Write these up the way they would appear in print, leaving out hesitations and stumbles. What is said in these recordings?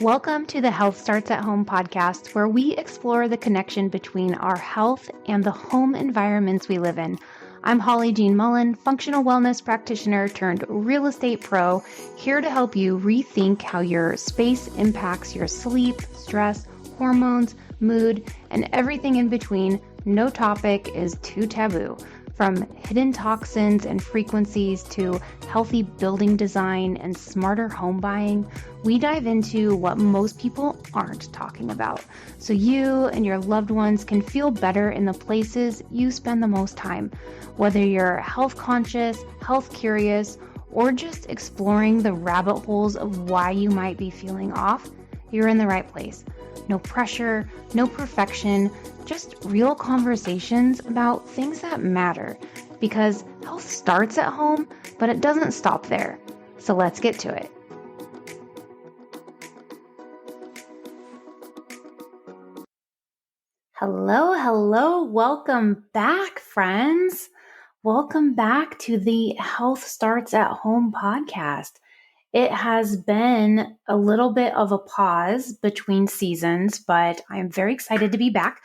Welcome to the Health Starts at Home podcast, where we explore the connection between our health and the home environments we live in. I'm Holly Jean Mullen, functional wellness practitioner turned real estate pro, here to help you rethink how your space impacts your sleep, stress, hormones, mood, and everything in between. No topic is too taboo. From hidden toxins and frequencies to healthy building design and smarter home buying, we dive into what most people aren't talking about, so you and your loved ones can feel better in the places you spend the most time. Whether you're health conscious, health curious, or just exploring the rabbit holes of why you might be feeling off, you're in the right place. No pressure, no perfection, just real conversations about things that matter. Because health starts at home, but it doesn't stop there. So let's get to it. Hello. Welcome back, friends. Welcome back to the Health Starts at Home podcast. It has been a little bit of a pause between seasons, but I'm very excited to be back.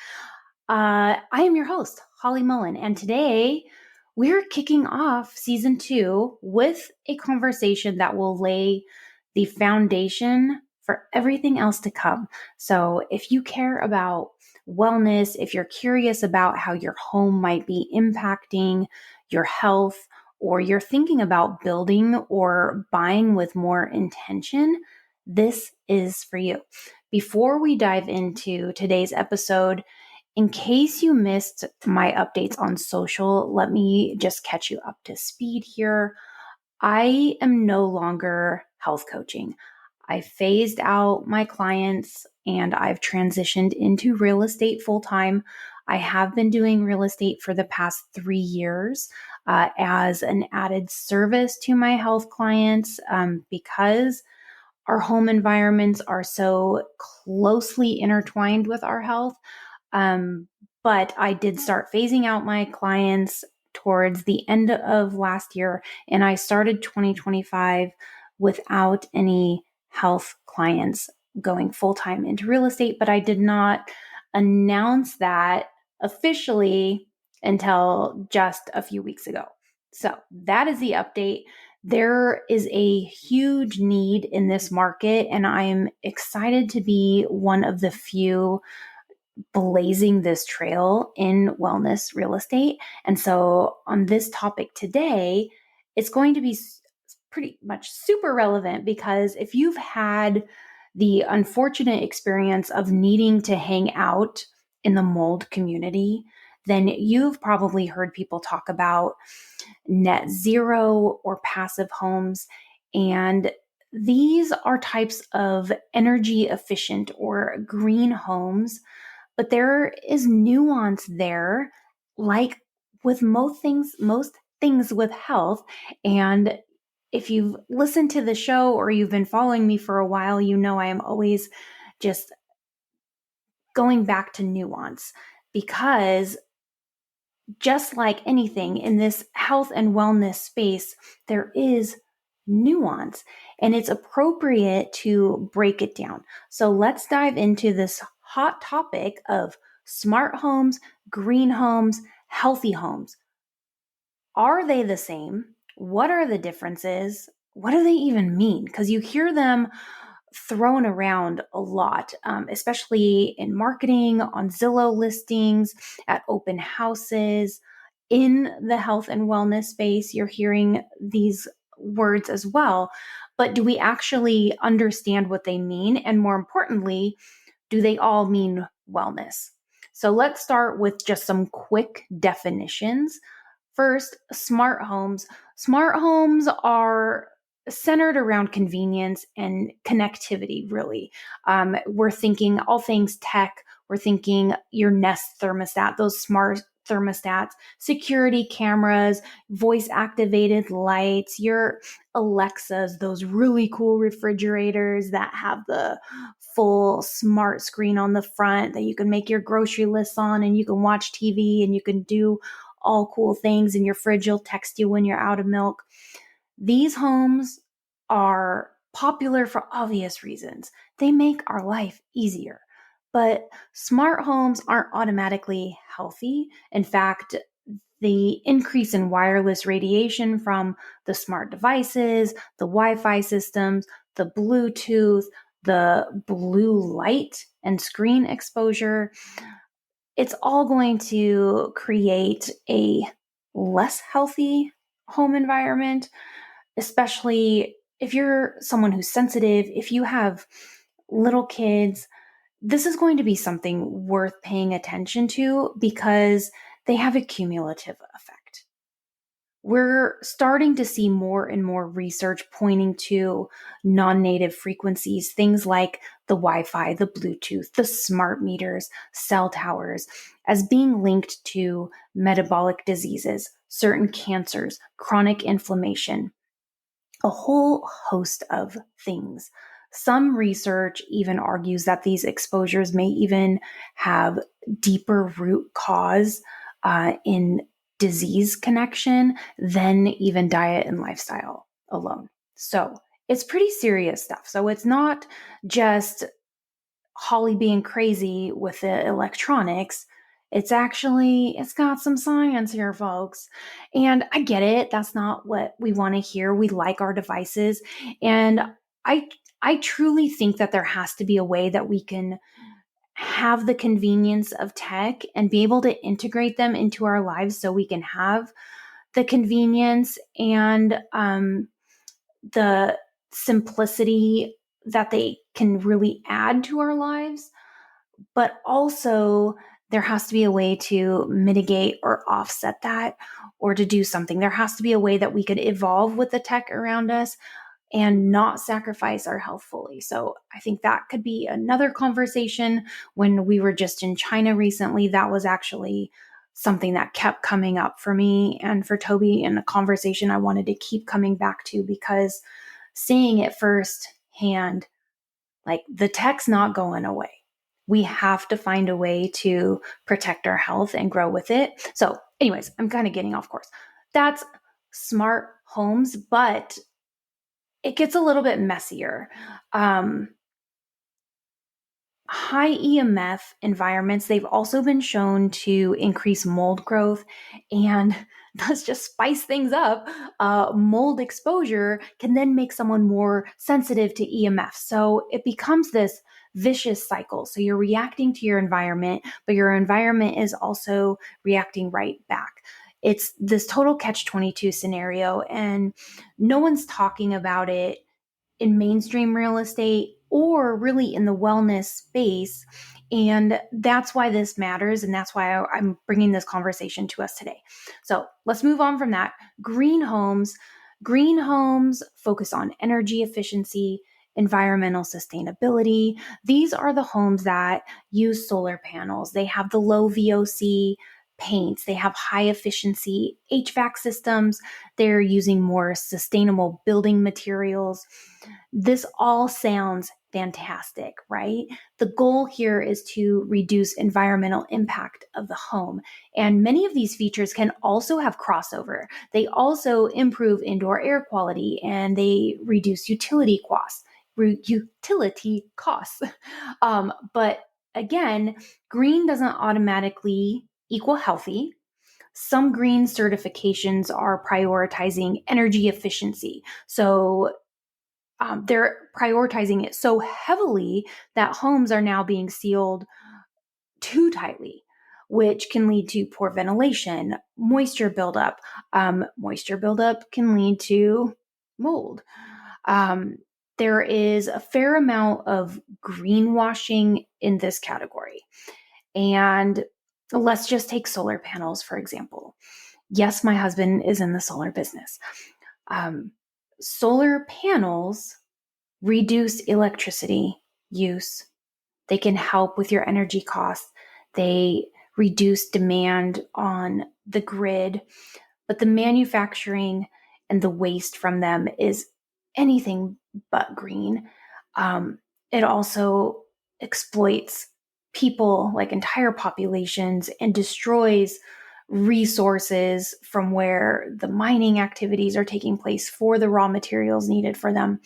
I am your host, Holly Mullen, and today we're kicking off season 2 with a conversation that will lay the foundation for everything else to come. So if you care about wellness, if you're curious about how your home might be impacting your health, or you're thinking about building or buying with more intention, this is for you. Before we dive into today's episode, in case you missed my updates on social, let me just catch you up to speed here. I am no longer health coaching. I phased out my clients and I've transitioned into real estate full time. I have been doing real estate for the past 3 years as an added service to my health clients because our home environments are so closely intertwined with our health. But I did start phasing out my clients towards the end of last year, and I started 2025 without any health clients going full-time into real estate, but I did not announce that officially until just a few weeks ago. So that is the update. There is a huge need in this market, and I am excited to be one of the few blazing this trail in wellness real estate. And so on this topic today, it's going to be pretty much super relevant, because if you've had the unfortunate experience of needing to hang out in the mold community, then you've probably heard people talk about net zero or passive homes. And these are types of energy efficient or green homes, but there is nuance there, like with most things with health. And if you've listened to the show or you've been following me for a while, you know I am always just going back to nuance, because just like anything in this health and wellness space, there is nuance, and it's appropriate to break it down. So let's dive into this hot topic of smart homes, green homes, healthy homes. Are they the same? What are the differences? What do they even mean? Because you hear them thrown around a lot, especially in marketing, on Zillow listings, at open houses. In the health and wellness space, you're hearing these words as well. But do we actually understand what they mean? And more importantly, do they all mean wellness? So let's start with just some quick definitions. First, smart homes. Smart homes are centered around convenience and connectivity, really. We're thinking all things tech. We're thinking your Nest thermostat, those smart thermostats, security cameras, voice activated lights, your Alexas, those really cool refrigerators that have the full smart screen on the front that you can make your grocery lists on, and you can watch TV and you can do all cool things, and your fridge will text you when you're out of milk. These homes are popular for obvious reasons. They make our life easier. But smart homes aren't automatically healthy. In fact, the increase in wireless radiation from the smart devices, the Wi-Fi systems, the Bluetooth, the blue light and screen exposure, it's all going to create a less healthy home environment, especially if you're someone who's sensitive, if you have little kids. This is going to be something worth paying attention to because they have a cumulative effect. We're starting to see more and more research pointing to non-native frequencies, things like the Wi-Fi, the Bluetooth, the smart meters, cell towers, as being linked to metabolic diseases, certain cancers, chronic inflammation, a whole host of things. Some research even argues that these exposures may even have deeper root cause in disease connection than even diet and lifestyle alone. So it's pretty serious stuff. So it's not just Holly being crazy with the electronics. It's got some science here, folks. And I get it. That's not what we want to hear. We like our devices. And I, I truly think that there has to be a way that we can have the convenience of tech and be able to integrate them into our lives so we can have the convenience and the simplicity that they can really add to our lives. But also, there has to be a way to mitigate or offset that or to do something. There has to be a way that we could evolve with the tech around us and not sacrifice our health fully. So I think that could be another conversation. When we were just in China recently, that was actually something that kept coming up for me and for Toby, and a conversation I wanted to keep coming back to because seeing it firsthand, like the tech's not going away. We have to find a way to protect our health and grow with it. So, anyways, I'm kind of getting off course. That's smart homes, but it gets a little bit messier. High EMF environments, they've also been shown to increase mold growth. And let's just spice things up. Mold exposure can then make someone more sensitive to EMF. So it becomes this vicious cycle. So you're reacting to your environment, but your environment is also reacting right back. It's this total catch-22 scenario, and no one's talking about it in mainstream real estate or really in the wellness space. And that's why this matters. And that's why I'm bringing this conversation to us today. So let's move on from that. Green homes. Green homes focus on energy efficiency, environmental sustainability. These are the homes that use solar panels. They have the low VOC paints. They have high efficiency HVAC systems. They're using more sustainable building materials. This all sounds fantastic, right? The goal here is to reduce environmental impact of the home. And many of these features can also have crossover. They also improve indoor air quality and they reduce utility costs. But again, green doesn't automatically equal healthy. Some green certifications are prioritizing energy efficiency. So they're prioritizing it so heavily that homes are now being sealed too tightly, which can lead to poor ventilation, moisture buildup. Moisture buildup can lead to mold. There is a fair amount of greenwashing in this category. And let's just take solar panels, for example. Yes, my husband is in the solar business. Solar panels reduce electricity use. They can help with your energy costs. They reduce demand on the grid, but the manufacturing and the waste from them is anything but green. It also exploits people, like entire populations, and destroys resources from where the mining activities are taking place for the raw materials needed for them.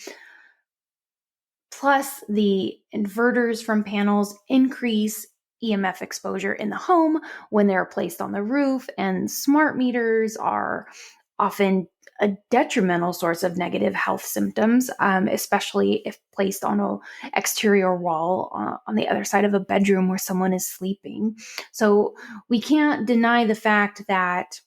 Plus, the inverters from panels increase EMF exposure in the home when they're placed on the roof, and smart meters are often a detrimental source of negative health symptoms, especially if placed on an exterior wall on the other side of a bedroom where someone is sleeping. So we can't deny the fact that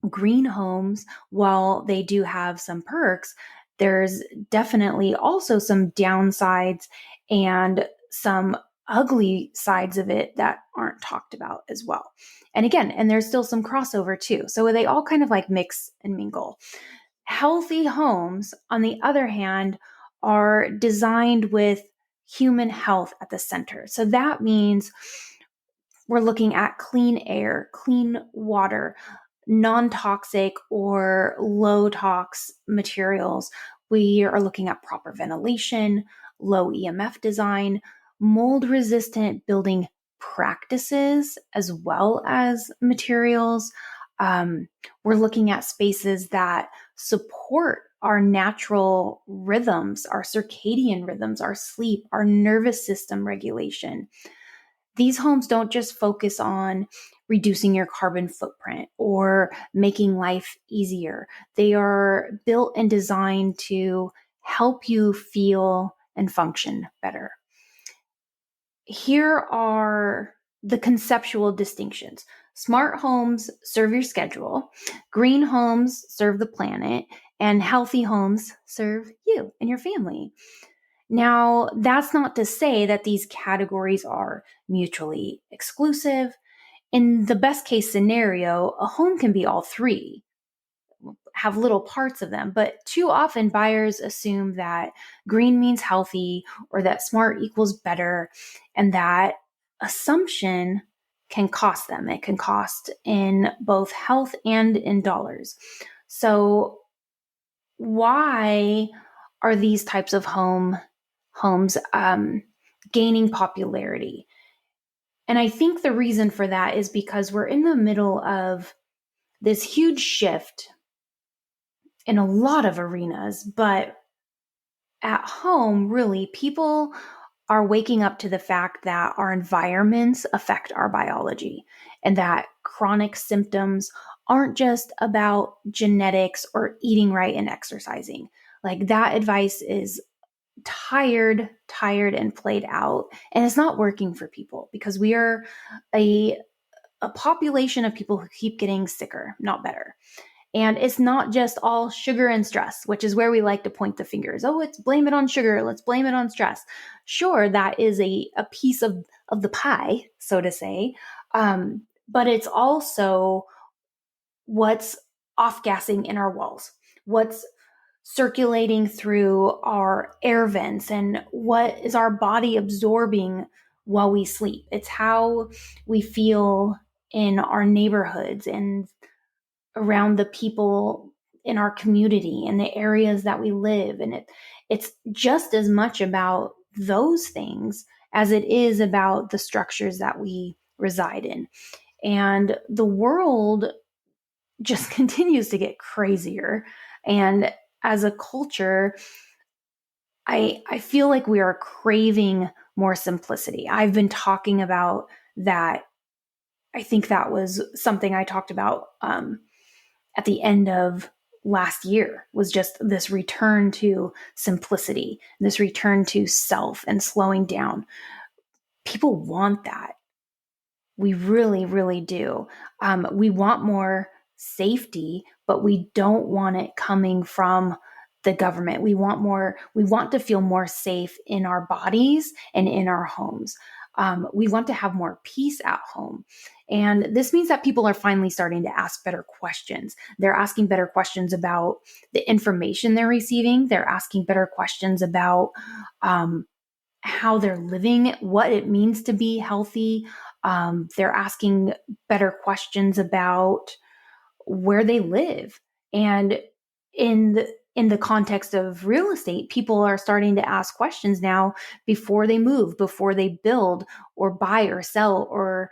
green homes, while they do have some perks, there's definitely also some downsides and some ugly sides of it that aren't talked about as well. And again, and there's still some crossover too. So they all kind of like mix and mingle. Healthy homes, on the other hand, are designed with human health at the center. So that means we're looking at clean air, clean water, non-toxic or low tox materials. We are looking at proper ventilation, low EMF design, mold resistant building practices, as well as materials. We're looking at spaces that support our natural rhythms, our circadian rhythms, our sleep, our nervous system regulation. These homes don't just focus on reducing your carbon footprint or making life easier. They are built and designed to help you feel and function better. Here are the conceptual distinctions. Smart homes serve your schedule, green homes serve the planet, and healthy homes serve you and your family. Now, that's not to say that these categories are mutually exclusive. In the best case scenario, a home can be all three, have little parts of them, but too often buyers assume that green means healthy or that smart equals better, and that assumption can cost them. It can cost in both health and in dollars. So why are these types of homes gaining popularity? And I think the reason for that is because we're in the middle of this huge shift in a lot of arenas, but at home, really, people are waking up to the fact that our environments affect our biology and that chronic symptoms aren't just about genetics or eating right and exercising. Like that advice is tired and played out, and it's not working for people because we are a population of people who keep getting sicker, not better. And it's not just all sugar and stress, which is where we like to point the fingers. Oh, let's blame it on sugar. Let's blame it on stress. Sure, that is a piece of the pie, so to say. But it's also what's off-gassing in our walls, what's circulating through our air vents, and what is our body absorbing while we sleep. It's how we feel in our neighborhoods and around the people in our community and the areas that we live. And it's just as much about those things as it is about the structures that we reside in. And the world just continues to get crazier. And as a culture, I feel like we are craving more simplicity. I've been talking about that. I think that was something I talked about at the end of last year, was just this return to simplicity, this return to self and slowing down. People want that. We really, really do. We want more safety, but we don't want it coming from the government. We want to feel more safe in our bodies and in our homes. We want to have more peace at home. And this means that people are finally starting to ask better questions. They're asking better questions about the information they're receiving. They're asking better questions about how they're living, what it means to be healthy. They're asking better questions about where they live. And in the context of real estate, people are starting to ask questions now before they move, before they build or buy or sell or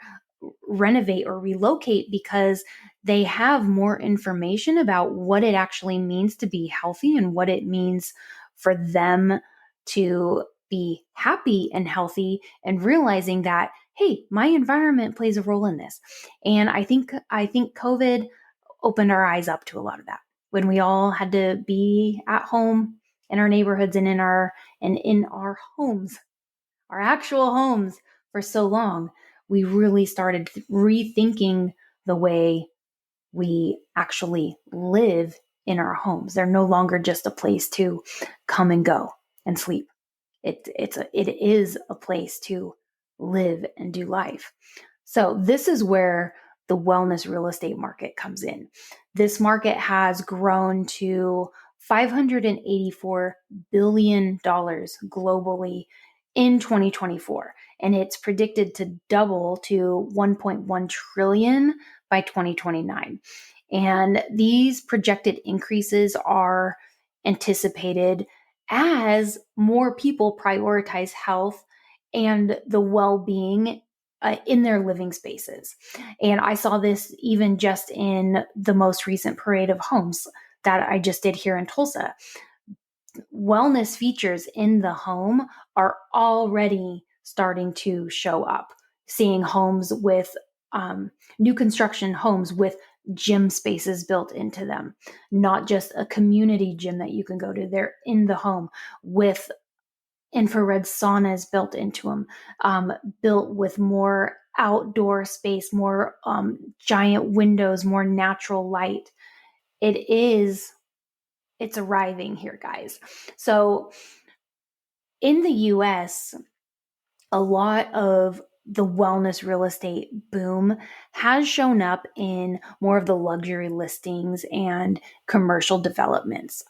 renovate or relocate, because they have more information about what it actually means to be healthy and what it means for them to be happy and healthy, and realizing that, hey, my environment plays a role in this. And I think COVID opened our eyes up to a lot of that when we all had to be at home in our neighborhoods and in our homes, our actual homes, for so long. We really started rethinking the way we actually live in our homes. They're no longer just a place to come and go and sleep. It is a place to live and do life. So this is where the wellness real estate market comes in. This market has grown to $584 billion globally in 2024, and it's predicted to double to 1.1 trillion by 2029. And these projected increases are anticipated as more people prioritize health and the well-being in their living spaces. And I saw this even just in the most recent parade of homes that I just did here in Tulsa. Wellness features in the home are already starting to show up. Seeing homes with new construction homes with gym spaces built into them, not just a community gym that you can go to. They're in the home with infrared saunas built into them, built with more outdoor space, more giant windows, more natural light. It's arriving here, guys. So in the US, a lot of the wellness real estate boom has shown up in more of the luxury listings and commercial developments,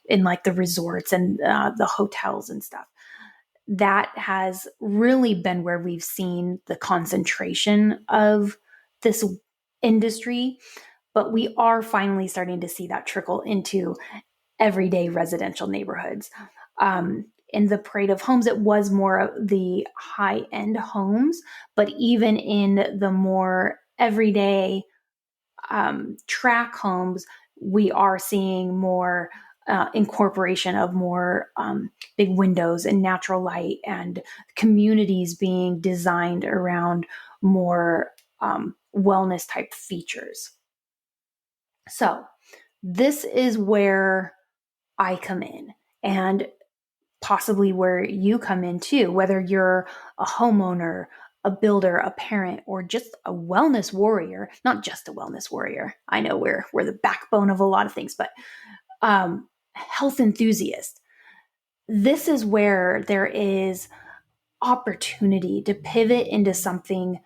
in like the resorts and the hotels and stuff. That has really been where we've seen the concentration of this industry, but we are finally starting to see that trickle into everyday residential neighborhoods. In the parade of homes, it was more of the high-end homes, but even in the more everyday track homes, we are seeing more incorporation of more big windows and natural light, and communities being designed around more wellness type features. So this is where I come in, and possibly where you come in too, whether you're a homeowner, a builder, a parent, or just a wellness warrior. Not just a wellness warrior. I know we're the backbone of a lot of things, but health enthusiast. This is where there is opportunity to pivot into something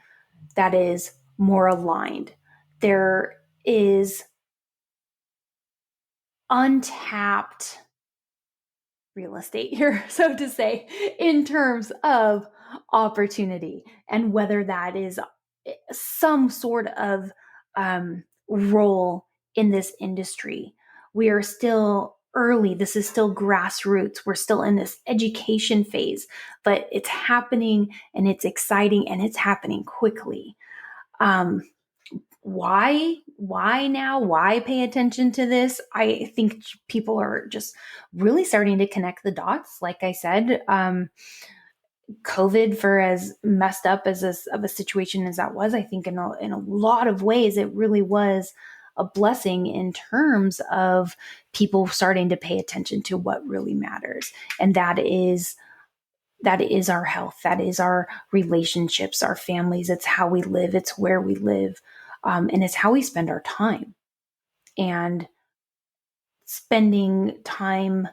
that is more aligned. There is untapped real estate here, so to say, in terms of opportunity, and whether that is some sort of role in this industry. We are still early. This is still grassroots. We're still in this education phase, but it's happening and it's exciting and it's happening quickly. Why now? Why pay attention to this? I think people are just really starting to connect the dots. Like I said, COVID, for as messed up as of a situation as that was, I think in a lot of ways, it really was a blessing in terms of people starting to pay attention to what really matters. And that is our health. That is our relationships, our families. It's how we live. It's where we live. And it's how we spend our time. And spending time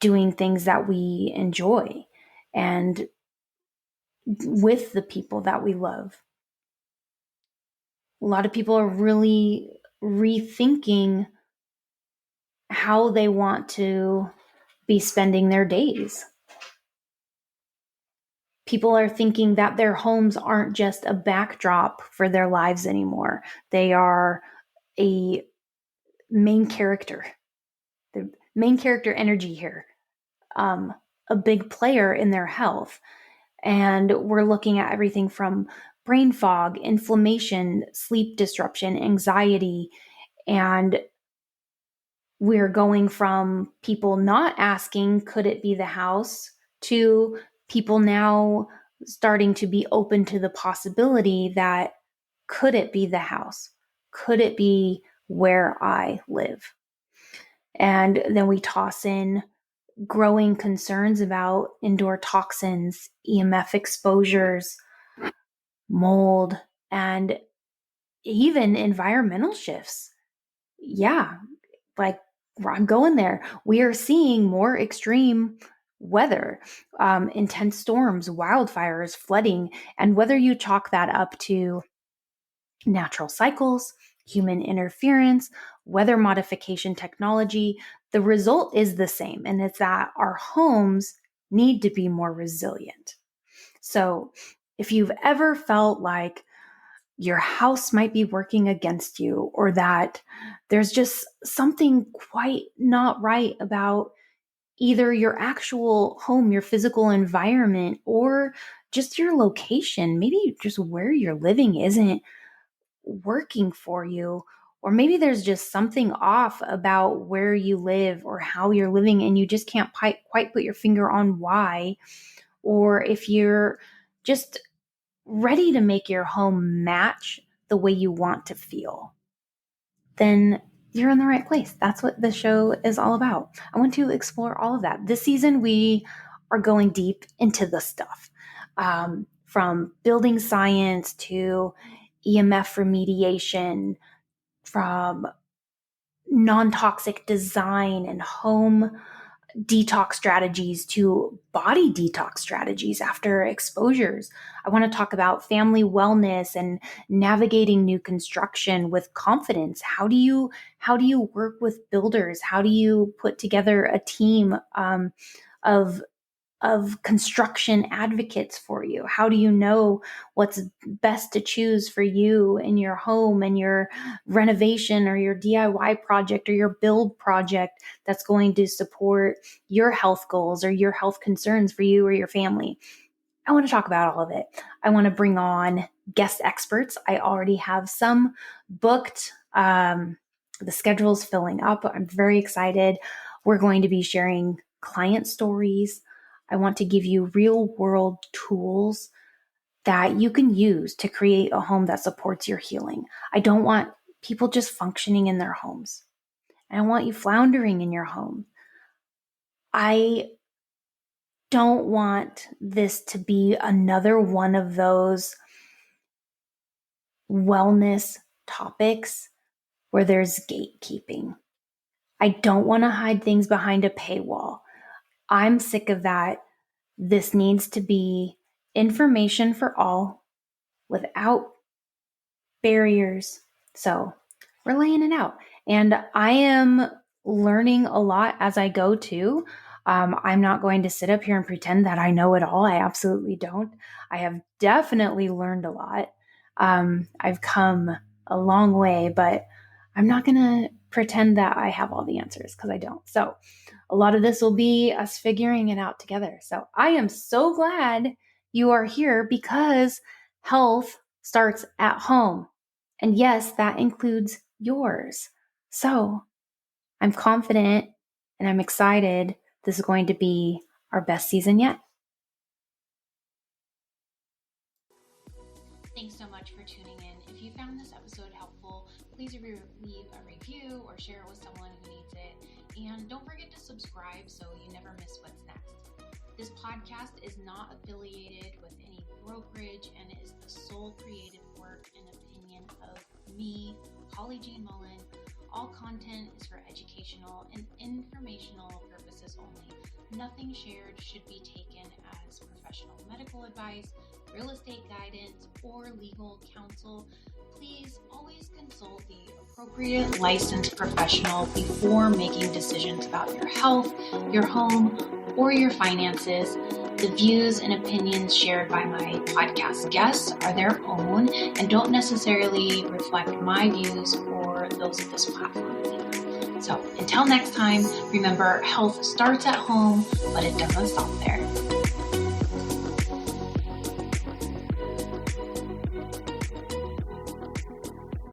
doing things that we enjoy and with the people that we love. A lot of people are really rethinking how they want to be spending their days. People are thinking that their homes aren't just a backdrop for their lives anymore. They are a main character, the main character energy here, a big player in their health. And we're looking at everything from brain fog, inflammation, sleep disruption, anxiety, and we're going from people not asking, could it be the house, to people now starting to be open to the possibility that could it be the house? Could it be where I live? And then we toss in growing concerns about indoor toxins, EMF exposures, mold, and even environmental shifts. Yeah, like I'm going there. We are seeing more extreme weather, intense storms, wildfires, flooding, and whether you chalk that up to natural cycles, human interference, weather modification technology, the result is the same, and it's that our homes need to be more resilient. So if you've ever felt like your house might be working against you, or that there's just something quite not right about either your actual home, your physical environment, or just your location, maybe just where you're living isn't working for you, or maybe there's just something off about where you live or how you're living and you just can't quite put your finger on why, or if you're just ready to make your home match the way you want to feel, then you're in the right place. That's what the show is all about. I want to explore all of that. This season, we are going deep into the stuff, from building science to EMF remediation, from non-toxic design and home detox strategies to body detox strategies after exposures. I want to talk about family wellness and navigating new construction with confidence. How do you work with builders? How do you put together a team of construction advocates for you? How do you know what's best to choose for you in your home and your renovation or your DIY project or your build project that's going to support your health goals or your health concerns for you or your family? I want to talk about all of it. I want to bring on guest experts. I already have some booked. The schedule's filling up. I'm very excited. We're going to be sharing client stories. I want to give you real world tools that you can use to create a home that supports your healing. I don't want people just functioning in their homes. I don't want you floundering in your home. I don't want this to be another one of those wellness topics where there's gatekeeping. I don't want to hide things behind a paywall. I'm sick of that. This needs to be information for all without barriers. So we're laying it out. And I am learning a lot as I go too. I'm not going to sit up here and pretend that I know it all. I absolutely don't. I have definitely learned a lot. I've come a long way, but I'm not going to pretend that I have all the answers because I don't. So a lot of this will be us figuring it out together. So I am so glad you are here because health starts at home. And yes, that includes yours. So I'm confident and I'm excited. This is going to be our best season yet. Thanks so much for tuning in. If you found this episode helpful, please leave a review or share it with someone who needs it. And don't forget to subscribe so you never miss what's next. This podcast is not affiliated with any brokerage and is the sole creative work and opinion of me, Holly Jean Mullen. All content is for educational and informational purposes only. Nothing shared should be taken as professional medical advice, real estate guidance, or legal counsel. Please always consult the appropriate licensed professional before making decisions about your health, your home, or your finances. The views and opinions shared by my podcast guests are their own and don't necessarily reflect my views or those of this platform. So until next time, remember, health starts at home, but it doesn't stop there.